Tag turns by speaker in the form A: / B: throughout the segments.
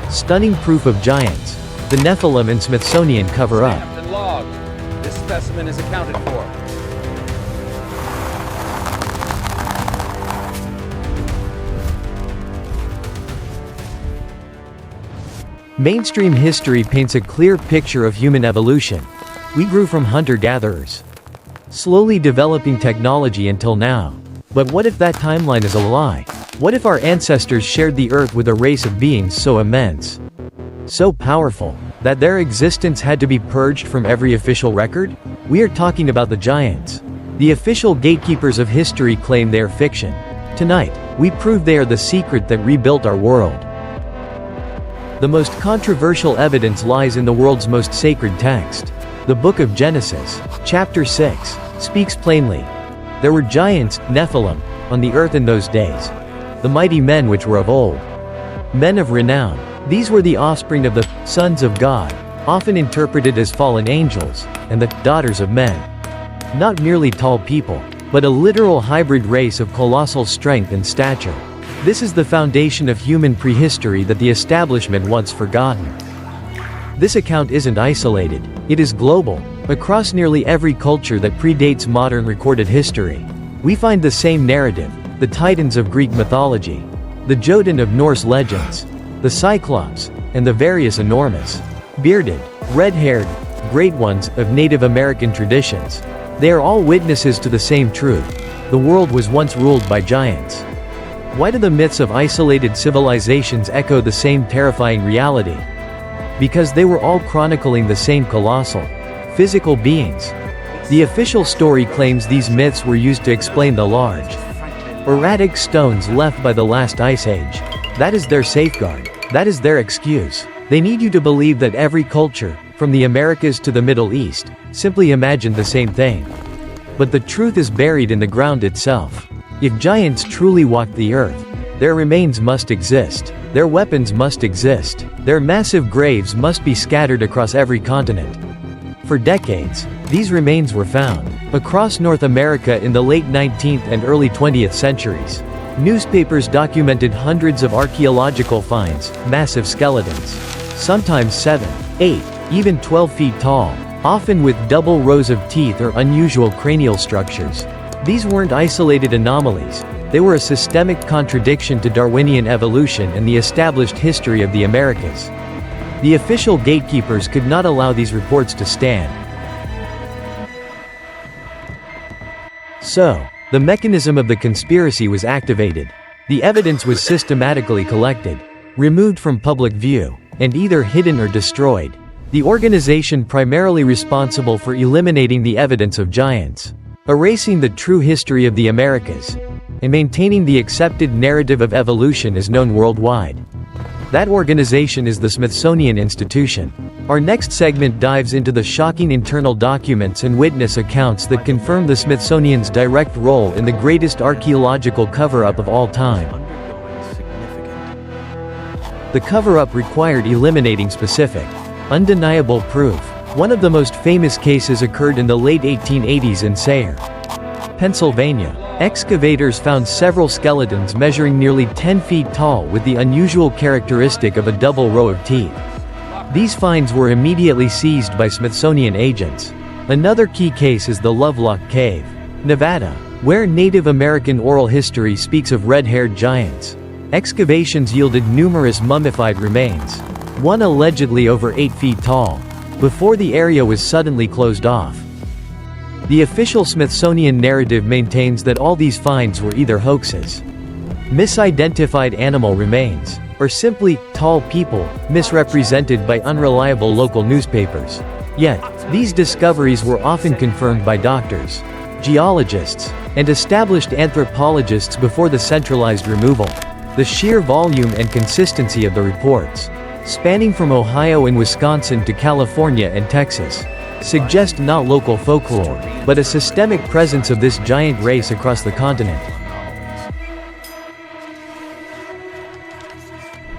A: Stunning proof of giants. The Nephilim and Smithsonian cover-up.
B: Stamped and logged. This specimen is accounted for.
A: Mainstream history paints a clear picture of human evolution. We grew from hunter-gatherers, slowly developing technology until now. But what if that timeline is a lie? What if our ancestors shared the earth with a race of beings so immense, so powerful, that their existence had to be purged from every official record? We are talking about the giants. The official gatekeepers of history claim they are fiction. Tonight, we prove they are the secret that rebuilt our world. The most controversial evidence lies in the world's most sacred text. The Book of Genesis, chapter 6, speaks plainly. There were giants, Nephilim, on the earth in those days, the mighty men which were of old, men of renown. These were the offspring of the sons of God, often interpreted as fallen angels, and the daughters of men. Not merely tall people, but a literal hybrid race of colossal strength and stature. This is the foundation of human prehistory that the establishment wants forgotten. This account isn't isolated, it is global. Across nearly every culture that predates modern recorded history, we find the same narrative: the Titans of Greek mythology, the Jotun of Norse legends, the Cyclops, and the various enormous, bearded, red-haired, great ones of Native American traditions. They are all witnesses to the same truth: the world was once ruled by giants. Why do the myths of isolated civilizations echo the same terrifying reality? Because they were all chronicling the same colossal, physical beings. The official story claims these myths were used to explain the large, erratic stones left by the last ice age. That is their safeguard. That is their excuse. They need you to believe that every culture, from the Americas to the Middle East, simply imagined the same thing. But the truth is buried in the ground itself. If giants truly walked the earth, their remains must exist. Their weapons must exist. Their massive graves must be scattered across every continent. For decades, these remains were found across North America in the late 19th and early 20th centuries. Newspapers documented hundreds of archaeological finds, massive skeletons, sometimes 7, 8, even 12 feet tall, often with double rows of teeth or unusual cranial structures. These weren't isolated anomalies, they were a systemic contradiction to Darwinian evolution and the established history of the Americas. The official gatekeepers could not allow these reports to stand. So, the mechanism of the conspiracy was activated. The evidence was systematically collected, removed from public view, and either hidden or destroyed. The organization primarily responsible for eliminating the evidence of giants, erasing the true history of the Americas, and maintaining the accepted narrative of evolution is known worldwide. That organization is the Smithsonian Institution. Our next segment dives into the shocking internal documents and witness accounts that confirm the Smithsonian's direct role in the greatest archaeological cover-up of all time. The cover-up required eliminating specific, undeniable proof. One of the most famous cases occurred in the late 1880s in Sayre, Pennsylvania. Excavators found several skeletons measuring nearly 10 feet tall with the unusual characteristic of a double row of teeth. These finds were immediately seized by Smithsonian agents. Another key case is the Lovelock Cave, Nevada, where Native American oral history speaks of red-haired giants. Excavations yielded numerous mummified remains, one allegedly over 8 feet tall, before the area was suddenly closed off. The official Smithsonian narrative maintains that all these finds were either hoaxes, misidentified animal remains, or simply tall people, misrepresented by unreliable local newspapers. Yet, these discoveries were often confirmed by doctors, geologists, and established anthropologists before the centralized removal. The sheer volume and consistency of the reports, spanning from Ohio and Wisconsin to California and Texas, suggest not local folklore, but a systemic presence of this giant race across the continent.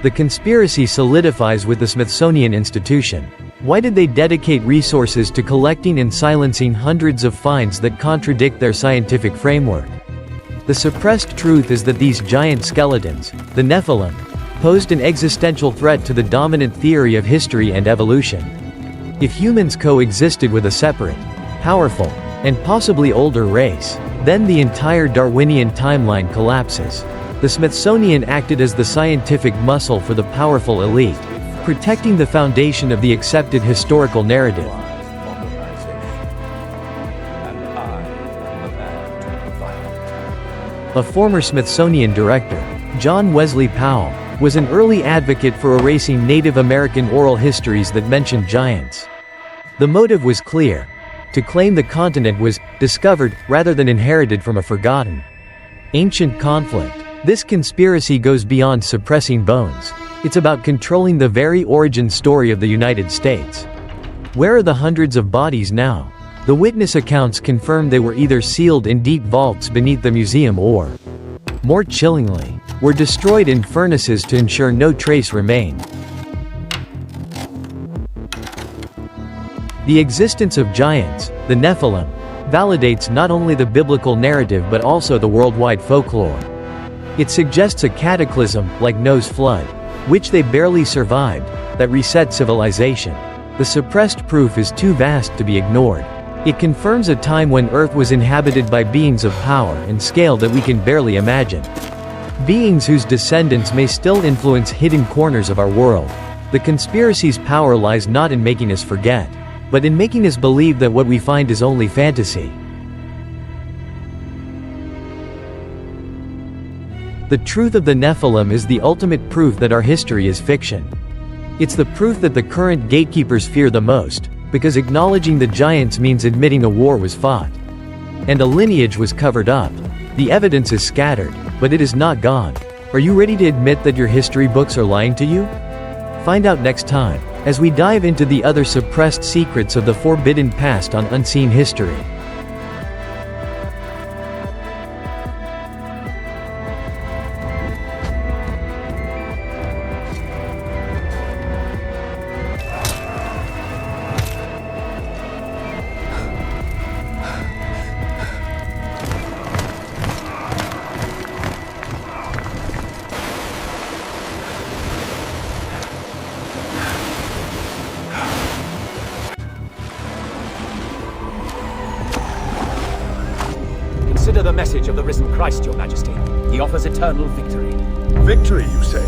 A: The conspiracy solidifies with the Smithsonian Institution. Why did they dedicate resources to collecting and silencing hundreds of finds that contradict their scientific framework? The suppressed truth is that these giant skeletons, the Nephilim, posed an existential threat to the dominant theory of history and evolution. If humans coexisted with a separate, powerful, and possibly older race, then the entire Darwinian timeline collapses. The Smithsonian acted as the scientific muscle for the powerful elite, protecting the foundation of the accepted historical narrative. A former Smithsonian director, John Wesley Powell, was an early advocate for erasing Native American oral histories that mentioned giants. The motive was clear: to claim the continent was discovered rather than inherited from a forgotten ancient conflict. This conspiracy goes beyond suppressing bones. It's about controlling the very origin story of the United States. Where are the hundreds of bodies now? The witness accounts confirm they were either sealed in deep vaults beneath the museum or, more chillingly, were destroyed in furnaces to ensure no trace remained. The existence of giants, the Nephilim, validates not only the biblical narrative but also the worldwide folklore. It suggests a cataclysm, like Noah's flood, which they barely survived, that reset civilization. The suppressed proof is too vast to be ignored. It confirms a time when Earth was inhabited by beings of power and scale that we can barely imagine. Beings whose descendants may still influence hidden corners of our world. The conspiracy's power lies not in making us forget, but in making us believe that what we find is only fantasy. The truth of the Nephilim is the ultimate proof that our history is fiction. It's the proof that the current gatekeepers fear the most, because acknowledging the giants means admitting a war was fought. And a lineage was covered up. The evidence is scattered, but it is not gone. Are you ready to admit that your history books are lying to you? Find out next time, as we dive into the other suppressed secrets of the forbidden past on Unseen History.
C: Consider the message of the risen Christ, Your Majesty. He offers eternal victory.
D: Victory, you say?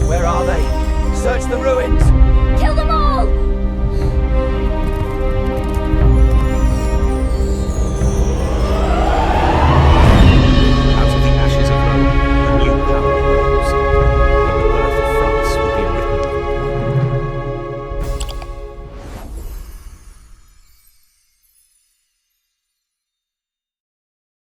C: Where are they? Search the ruins!